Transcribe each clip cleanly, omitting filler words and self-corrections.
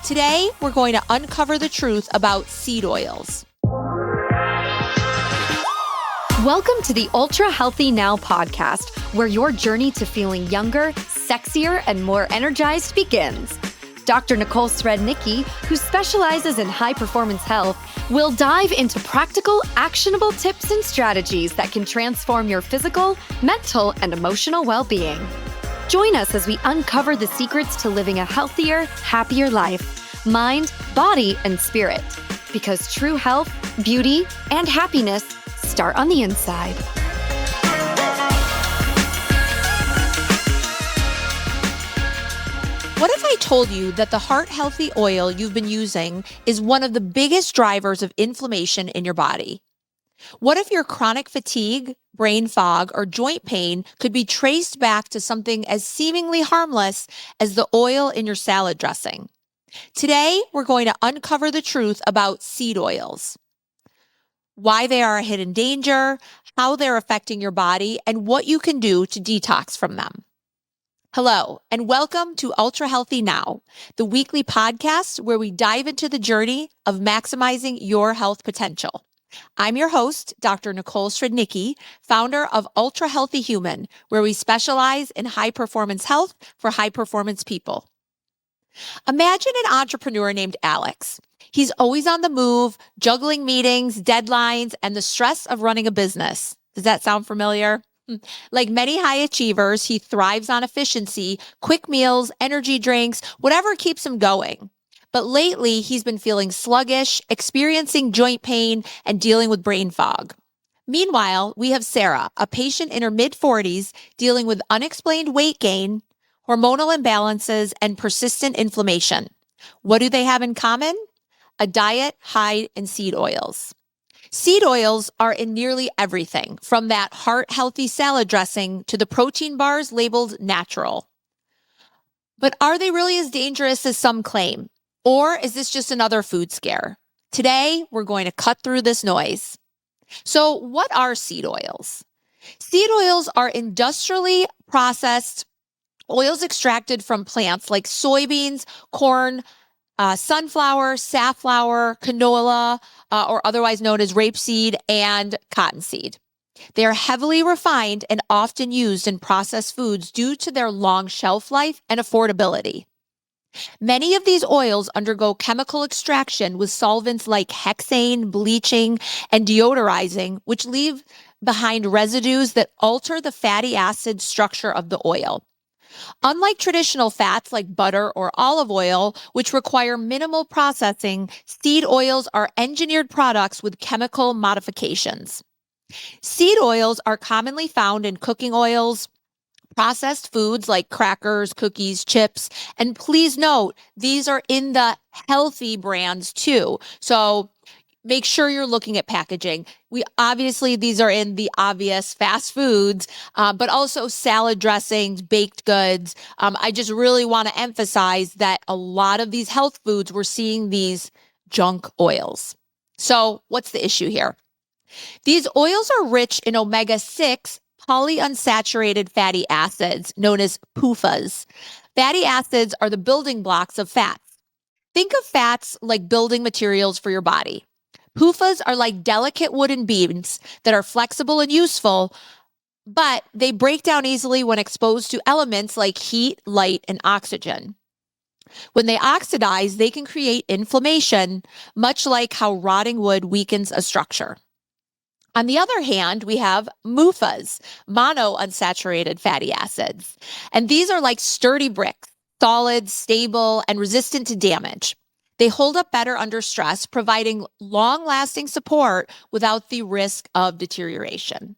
Today, we're going to uncover the truth about seed oils. Welcome to the Ultra Healthy Now podcast, where your journey to feeling younger, sexier, and more energized begins. Dr. Nicole Srednicki, who specializes in high-performance health, will dive into practical, actionable tips and strategies that can transform your physical, mental, and emotional well-being. Join us as we uncover the secrets to living a healthier, happier life, mind, body, and spirit. Because true health, beauty, and happiness start on the inside. What if I told you that the heart healthy oil you've been using is one of the biggest drivers of inflammation in your body? What if your chronic fatigue, brain fog, or joint pain could be traced back to something as seemingly harmless as the oil in your salad dressing? Today, we're going to uncover the truth about seed oils, why they are a hidden danger, how they're affecting your body, and what you can do to detox from them. Hello, and welcome to Ultra Healthy Now, the weekly podcast where we dive into the journey of maximizing your health potential. I'm your host, Dr. Nicole Srednicki, founder of Ultra Healthy Human, where we specialize in high-performance health for high-performance people. Imagine an entrepreneur named Alex. He's always on the move, juggling meetings, deadlines, and the stress of running a business. Does that sound familiar? Like many high achievers, he thrives on efficiency, quick meals, energy drinks, whatever keeps him going. But lately, he's been feeling sluggish, experiencing joint pain, and dealing with brain fog. Meanwhile, we have Sarah, a patient in her mid-40s, dealing with unexplained weight gain, hormonal imbalances, and persistent inflammation. What do they have in common? A diet high in seed oils. Seed oils are in nearly everything, from that heart-healthy salad dressing to the protein bars labeled natural. But are they really as dangerous as some claim? Or is this just another food scare? Today, we're going to cut through this noise. So what are seed oils? Seed oils are industrially processed oils extracted from plants like soybeans, corn, sunflower, safflower, canola, or otherwise known as rapeseed, and cottonseed. They are heavily refined and often used in processed foods due to their long shelf life and affordability. Many of these oils undergo chemical extraction with solvents like hexane, bleaching, and deodorizing, which leave behind residues that alter the fatty acid structure of the oil. Unlike traditional fats like butter or olive oil, which require minimal processing, seed oils are engineered products with chemical modifications. Seed oils are commonly found in cooking oils, processed foods like crackers, cookies, chips, and please note, these are in the healthy brands too. So make sure you're looking at packaging. These are in the obvious fast foods, but also salad dressings, baked goods. I just really want to emphasize that a lot of these health foods, we're seeing these junk oils. So what's the issue here? These oils are rich in omega-6 polyunsaturated fatty acids, known as PUFAs. Fatty acids are the building blocks of fats. Think of fats like building materials for your body. PUFAs are like delicate wooden beams that are flexible and useful, but they break down easily when exposed to elements like heat, light, and oxygen. When they oxidize, they can create inflammation, much like how rotting wood weakens a structure. On the other hand, we have MUFAs, monounsaturated fatty acids. And these are like sturdy bricks, solid, stable, and resistant to damage. They hold up better under stress, providing long-lasting support without the risk of deterioration.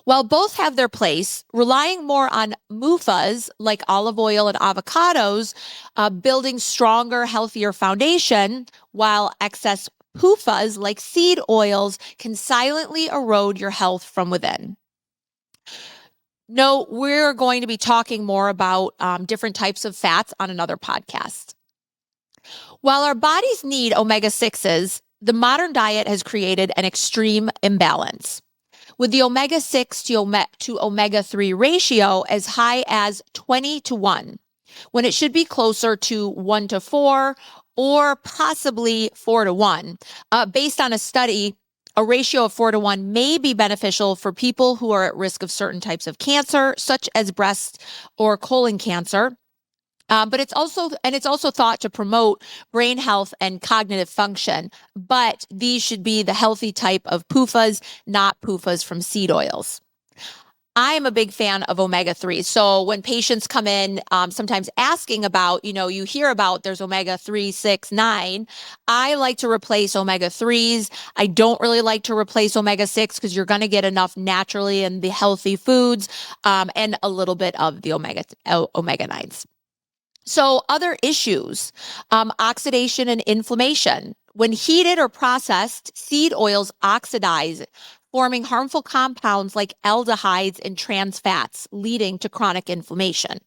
While both have their place, relying more on MUFAs like olive oil and avocados, building stronger, healthier foundation, while excess PUFAs like seed oils can silently erode your health from within. No, we're going to be talking more about different types of fats on another podcast. While our bodies need omega-6s, the modern diet has created an extreme imbalance, with the omega-6 to omega-3 ratio as high as 20 to 1. when it should be closer to 1 to 4 or possibly 4 to 1. Based on a study, a ratio of 4 to 1 may be beneficial for people who are at risk of certain types of cancer, such as breast or colon cancer. But it's also thought to promote brain health and cognitive function. But these should be the healthy type of PUFAs, not PUFAs from seed oils. I am a big fan of omega-3. So when patients come in, sometimes asking about, you hear about there's omega-3, 6, 9. I like to replace omega-3s. I don't really like to replace omega-6 because you're going to get enough naturally in the healthy foods, and a little bit of the omega-9s. So other issues, oxidation and inflammation. When heated or processed, seed oils oxidize, forming harmful compounds like aldehydes and trans fats, leading to chronic inflammation.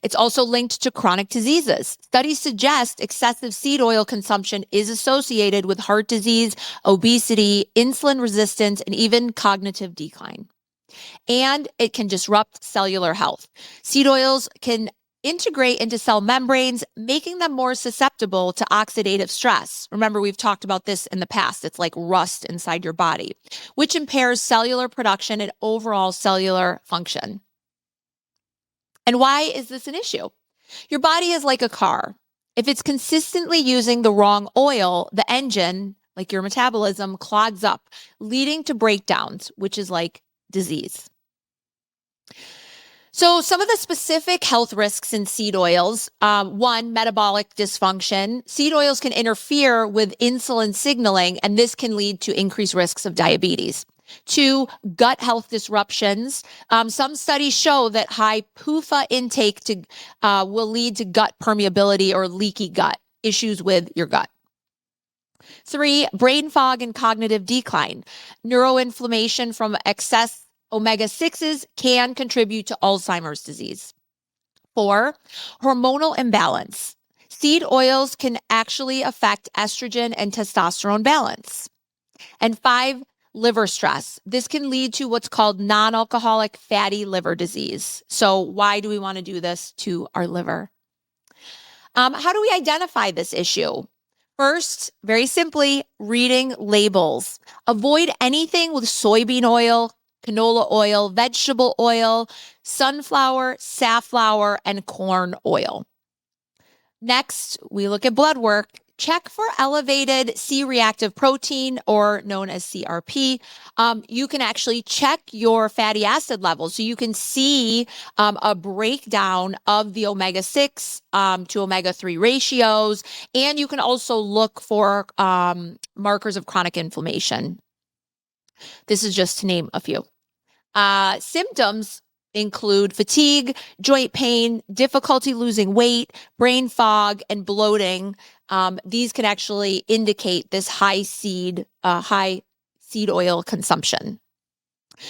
It's also linked to chronic diseases. Studies suggest excessive seed oil consumption is associated with heart disease, obesity, insulin resistance, and even cognitive decline. And it can disrupt cellular health. Seed oils can integrate into cell membranes, making them more susceptible to oxidative stress. Remember, we've talked about this in the past. It's like rust inside your body, which impairs cellular production and overall cellular function. And why is this an issue? Your body is like a car. If it's consistently using the wrong oil, the engine, like your metabolism, clogs up, leading to breakdowns, which is like disease. So some of the specific health risks in seed oils, one, metabolic dysfunction. Seed oils can interfere with insulin signaling, and this can lead to increased risks of diabetes. 2, gut health disruptions. Some studies show that high PUFA intake will lead to gut permeability or leaky gut, issues with your gut. 3, brain fog and cognitive decline. Neuroinflammation from excess omega-6s can contribute to Alzheimer's disease. 4, hormonal imbalance. Seed oils can actually affect estrogen and testosterone balance. And 5, liver stress. This can lead to what's called non-alcoholic fatty liver disease. So why do we want to do this to our liver? How do we identify this issue? First, very simply, reading labels. Avoid anything with soybean oil, canola oil, vegetable oil, sunflower, safflower, and corn oil. Next, we look at blood work. Check for elevated C-reactive protein, or known as CRP. You can actually check your fatty acid levels. So you can see a breakdown of the omega-6 to omega-3 ratios. And you can also look for markers of chronic inflammation. This is just to name a few. Symptoms include fatigue, joint pain, difficulty losing weight, brain fog, and bloating. These can actually indicate this high seed oil consumption.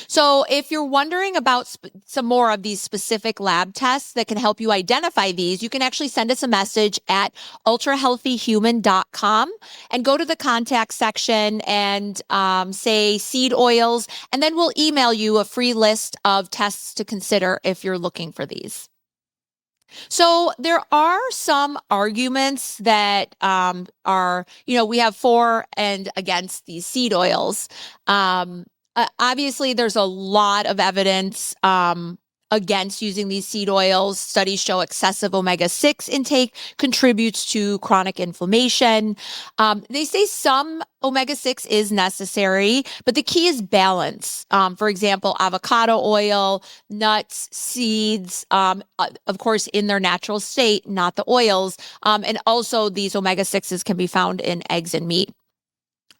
So if you're wondering about some more of these specific lab tests that can help you identify these, you can actually send us a message at ultrahealthyhuman.com and go to the contact section and say seed oils, and then we'll email you a free list of tests to consider if you're looking for these. So there are some arguments that we have for and against these seed oils. Obviously, there's a lot of evidence against using these seed oils. Studies show excessive omega-6 intake contributes to chronic inflammation. They say some omega-6 is necessary, but the key is balance. For example, avocado oil, nuts, seeds, of course, in their natural state, not the oils. And also these omega-6s can be found in eggs and meat.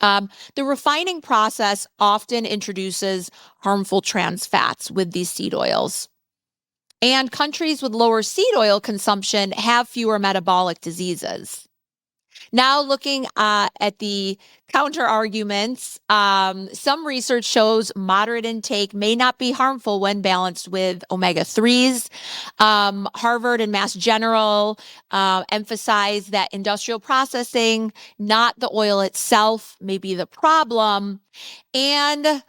The refining process often introduces harmful trans fats with these seed oils. And countries with lower seed oil consumption have fewer metabolic diseases. Now looking at the counter arguments, some research shows moderate intake may not be harmful when balanced with omega-3s. Harvard and Mass General emphasize that industrial processing, not the oil itself, may be the problem. And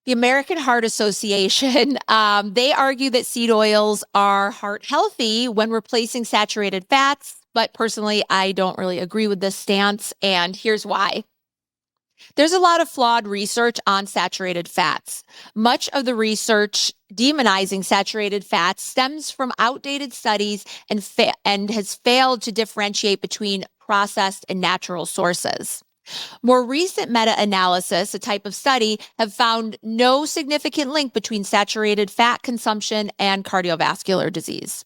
The American Heart Association, they argue that seed oils are heart healthy when replacing saturated fats. But personally, I don't really agree with this stance. And here's why. There's a lot of flawed research on saturated fats. Much of the research demonizing saturated fats stems from outdated studies and has failed to differentiate between processed and natural sources. More recent meta-analysis, a type of study, have found no significant link between saturated fat consumption and cardiovascular disease.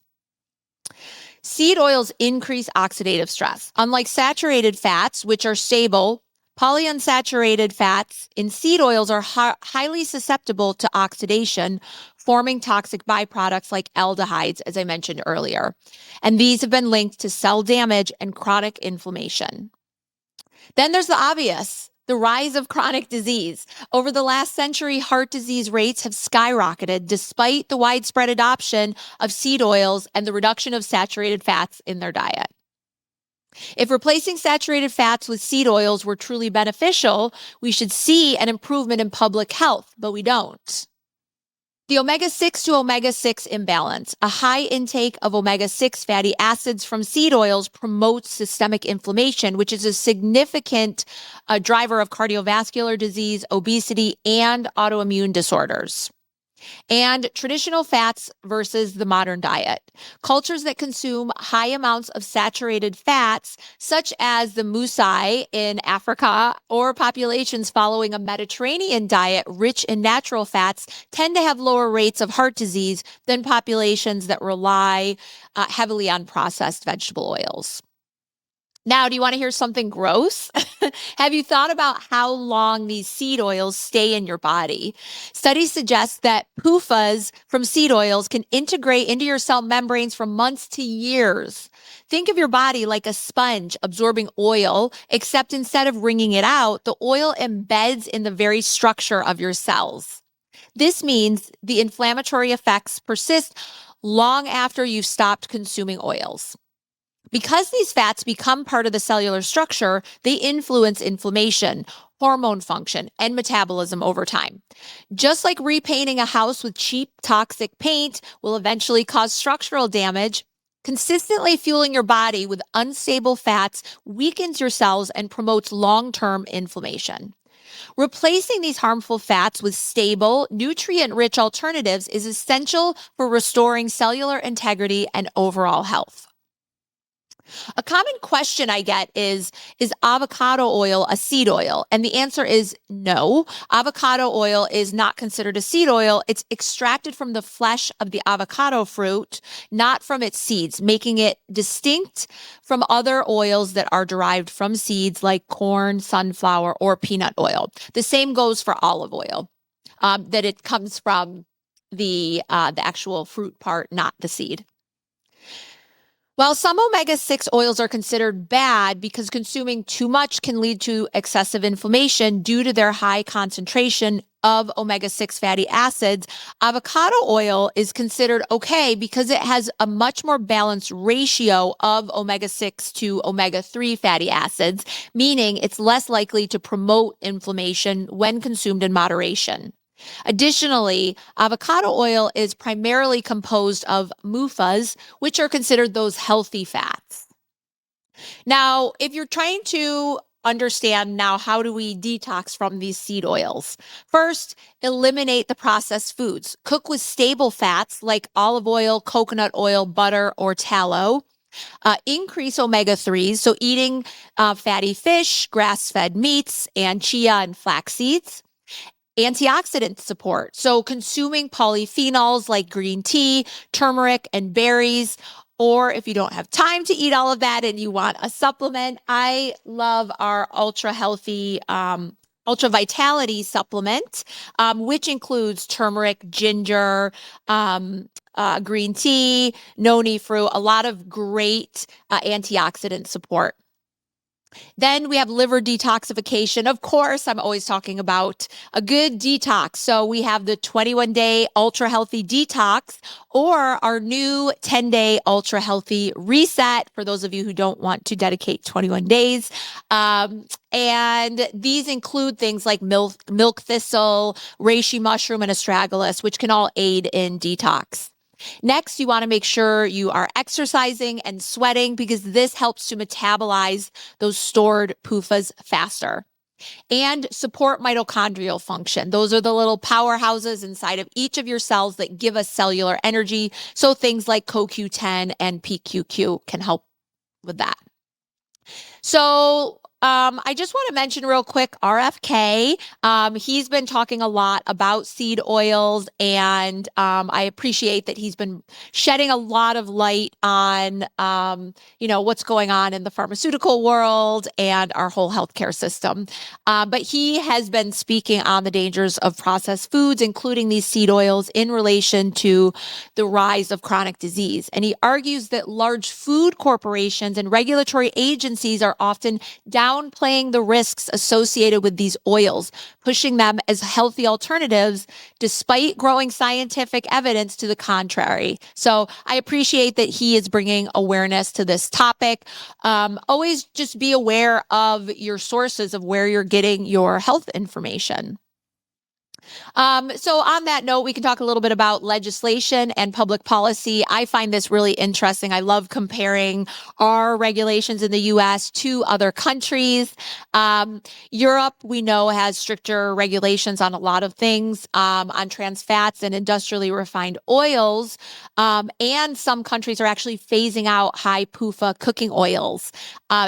Seed oils increase oxidative stress. Unlike saturated fats, which are stable, polyunsaturated fats in seed oils are highly susceptible to oxidation, forming toxic byproducts like aldehydes, as I mentioned earlier. And these have been linked to cell damage and chronic inflammation. Then there's the obvious, the rise of chronic disease. Over the last century, heart disease rates have skyrocketed despite the widespread adoption of seed oils and the reduction of saturated fats in their diet. If replacing saturated fats with seed oils were truly beneficial, we should see an improvement in public health, but we don't. The omega-6 to omega-6 imbalance. A high intake of omega-6 fatty acids from seed oils promotes systemic inflammation, which is a significant driver of cardiovascular disease, obesity, and autoimmune disorders. And traditional fats versus the modern diet. Cultures that consume high amounts of saturated fats, such as the Maasai in Africa, or populations following a Mediterranean diet rich in natural fats, tend to have lower rates of heart disease than populations that rely heavily on processed vegetable oils. Now, do you want to hear something gross? Have you thought about how long these seed oils stay in your body? Studies suggest that PUFAs from seed oils can integrate into your cell membranes for months to years. Think of your body like a sponge absorbing oil, except instead of wringing it out, the oil embeds in the very structure of your cells. This means the inflammatory effects persist long after you've stopped consuming oils. Because these fats become part of the cellular structure, they influence inflammation, hormone function, and metabolism over time. Just like repainting a house with cheap, toxic paint will eventually cause structural damage, consistently fueling your body with unstable fats weakens your cells and promotes long-term inflammation. Replacing these harmful fats with stable, nutrient-rich alternatives is essential for restoring cellular integrity and overall health. A common question I get is avocado oil a seed oil? And the answer is no. Avocado oil is not considered a seed oil. It's extracted from the flesh of the avocado fruit, not from its seeds, making it distinct from other oils that are derived from seeds like corn, sunflower, or peanut oil. The same goes for olive oil, that it comes from the actual fruit part, not the seed. While some omega-6 oils are considered bad because consuming too much can lead to excessive inflammation due to their high concentration of omega-6 fatty acids, avocado oil is considered okay because it has a much more balanced ratio of omega-6 to omega-3 fatty acids, meaning it's less likely to promote inflammation when consumed in moderation. Additionally, avocado oil is primarily composed of MUFAs, which are considered those healthy fats. Now, if you're trying to understand now how do we detox from these seed oils, first, eliminate the processed foods. Cook with stable fats like olive oil, coconut oil, butter, or tallow. Increase omega-3s, so eating fatty fish, grass-fed meats, and chia and flax seeds. Antioxidant support. So consuming polyphenols like green tea, turmeric, and berries. Or if you don't have time to eat all of that and you want a supplement, I love our ultra healthy Ultra Vitality supplement, which includes turmeric, ginger, green tea, noni fruit, a lot of great antioxidant support. Then we have liver detoxification. Of course, I'm always talking about a good detox. So we have the 21-day ultra healthy detox or our new 10-day ultra healthy reset for those of you who don't want to dedicate 21 days. And these include things like milk thistle, reishi mushroom, and astragalus, which can all aid in detox. Next, you want to make sure you are exercising and sweating because this helps to metabolize those stored PUFAs faster and support mitochondrial function. Those are the little powerhouses inside of each of your cells that give us cellular energy. So things like CoQ10 and PQQ can help with that. So I just want to mention real quick RFK. He's been talking a lot about seed oils, and I appreciate that he's been shedding a lot of light on, what's going on in the pharmaceutical world and our whole healthcare system. But he has been speaking on the dangers of processed foods, including these seed oils, in relation to the rise of chronic disease. And he argues that large food corporations and regulatory agencies are often downplaying the risks associated with these oils, pushing them as healthy alternatives despite growing scientific evidence to the contrary. So I appreciate that he is bringing awareness to this topic. Always just be aware of your sources of where you're getting your health information. So on that note, we can talk a little bit about legislation and public policy. I find this really interesting. I love comparing our regulations in the US to other countries. Europe, we know, has stricter regulations on a lot of things, on trans fats and industrially refined oils. And some countries are actually phasing out high PUFA cooking oils.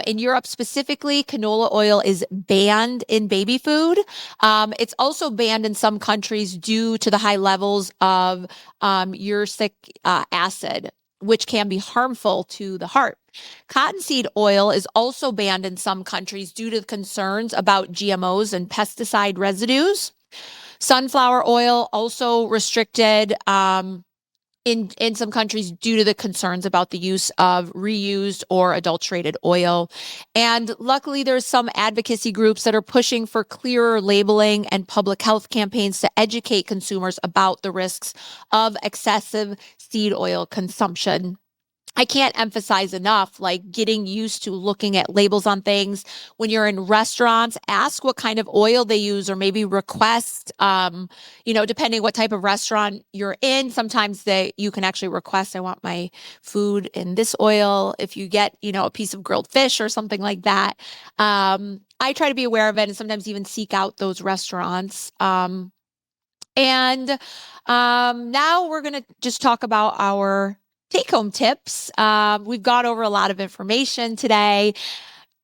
In Europe specifically, canola oil is banned in baby food. It's also banned in some countries due to the high levels of uric acid, which can be harmful to the heart. Cottonseed oil is also banned in some countries due to concerns about GMOs and pesticide residues. Sunflower oil also restricted in some countries due to the concerns about the use of reused or adulterated oil. And luckily, there's some advocacy groups that are pushing for clearer labeling and public health campaigns to educate consumers about the risks of excessive seed oil consumption. I can't emphasize enough, like getting used to looking at labels on things. When you're in restaurants, ask what kind of oil they use, or maybe request, depending what type of restaurant you're in, sometimes you can actually request, I want my food in this oil. If you get, a piece of grilled fish or something like that. I try to be aware of it and sometimes even seek out those restaurants. And now we're going to just talk about our take-home tips. We've gone over a lot of information today.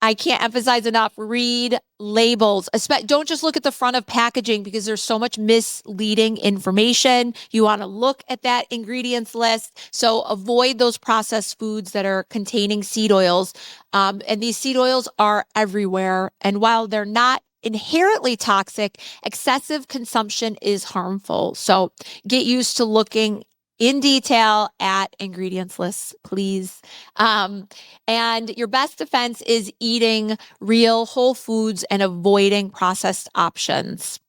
I can't emphasize enough, read labels. Don't just look at the front of packaging because there's so much misleading information. You want to look at that ingredients list. So avoid those processed foods that are containing seed oils. And these seed oils are everywhere. And while they're not inherently toxic, excessive consumption is harmful. So get used to looking in detail at ingredients lists, please. And your best defense is eating real whole foods and avoiding processed options.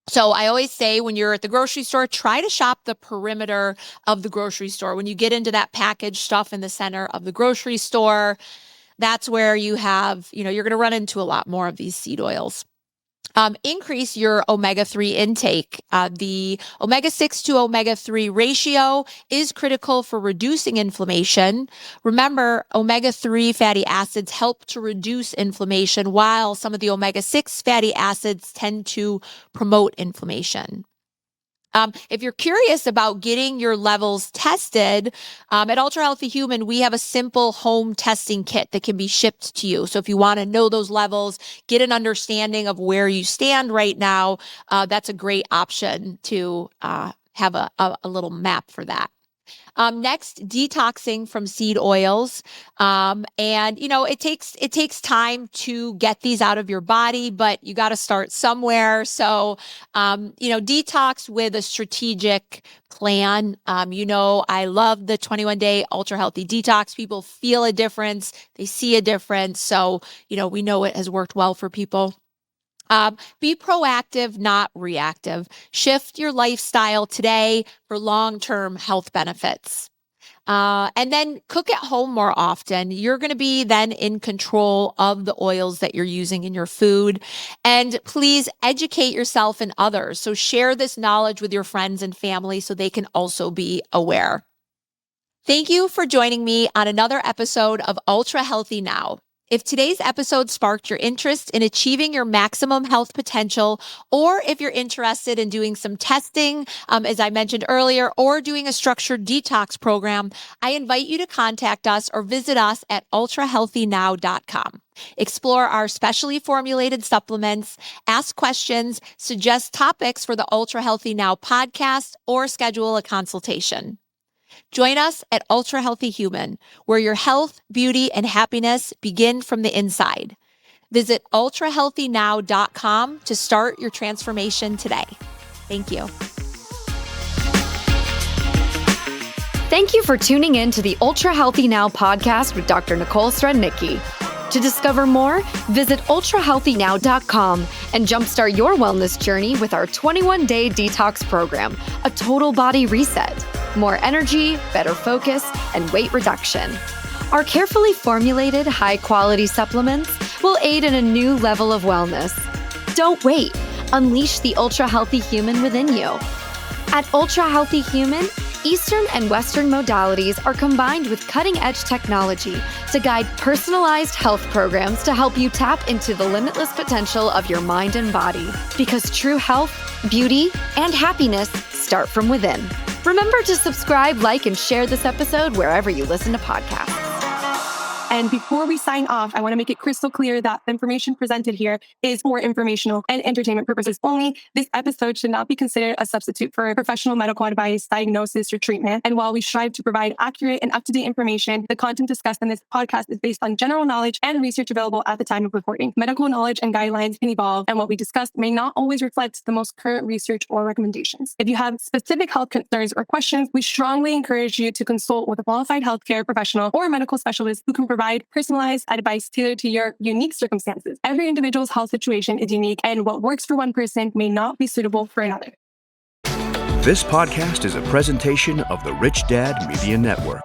So I always say when you're at the grocery store, try to shop the perimeter of the grocery store. When you get into that packaged stuff in the center of the grocery store, that's where you have, you're going to run into a lot more of these seed oils. Increase your omega-3 intake. The omega-6 to omega-3 ratio is critical for reducing inflammation. Remember, omega-3 fatty acids help to reduce inflammation, while some of the omega-6 fatty acids tend to promote inflammation. If you're curious about getting your levels tested, at Ultra Healthy Human, we have a simple home testing kit that can be shipped to you. So if you want to know those levels, get an understanding of where you stand right now, that's a great option to have a little map for that. Next, detoxing from seed oils. And it takes time to get these out of your body, but you got to start somewhere. So, detox with a strategic plan. I love the 21-day ultra healthy detox. People feel a difference. They see a difference. So, we know it has worked well for people. Be proactive, not reactive. Shift your lifestyle today for long-term health benefits. And then cook at home more often. You're going to be then in control of the oils that you're using in your food. And please educate yourself and others. So share this knowledge with your friends and family so they can also be aware. Thank you for joining me on another episode of Ultra Healthy Now. If today's episode sparked your interest in achieving your maximum health potential, or if you're interested in doing some testing, as I mentioned earlier, or doing a structured detox program, I invite you to contact us or visit us at ultrahealthynow.com. Explore our specially formulated supplements, ask questions, suggest topics for the Ultra Healthy Now podcast, or schedule a consultation. Join us at Ultra Healthy Human, where your health, beauty, and happiness begin from the inside. Visit ultrahealthynow.com to start your transformation today. Thank you. Thank you for tuning in to the Ultra Healthy Now podcast with Dr. Nicole Srednicki. To discover more, visit ultrahealthynow.com and jumpstart your wellness journey with our 21-day detox program, a total body reset, more energy, better focus, and weight reduction. Our carefully formulated, high-quality supplements will aid in a new level of wellness. Don't wait. Unleash the Ultra Healthy Human within you. At Ultra Healthy Human, Eastern and Western modalities are combined with cutting-edge technology to guide personalized health programs to help you tap into the limitless potential of your mind and body. Because true health, beauty, and happiness start from within. Remember to subscribe, like, and share this episode wherever you listen to podcasts. And before we sign off, I want to make it crystal clear that the information presented here is for informational and entertainment purposes only. This episode should not be considered a substitute for professional medical advice, diagnosis, or treatment. And while we strive to provide accurate and up-to-date information, the content discussed in this podcast is based on general knowledge and research available at the time of recording. Medical knowledge and guidelines can evolve, and what we discussed may not always reflect the most current research or recommendations. If you have specific health concerns or questions, we strongly encourage you to consult with a qualified healthcare professional or medical specialist who can provide personalized advice tailored to your unique circumstances. Every individual's health situation is unique, and what works for one person may not be suitable for another. This podcast is a presentation of the Rich Dad Media Network.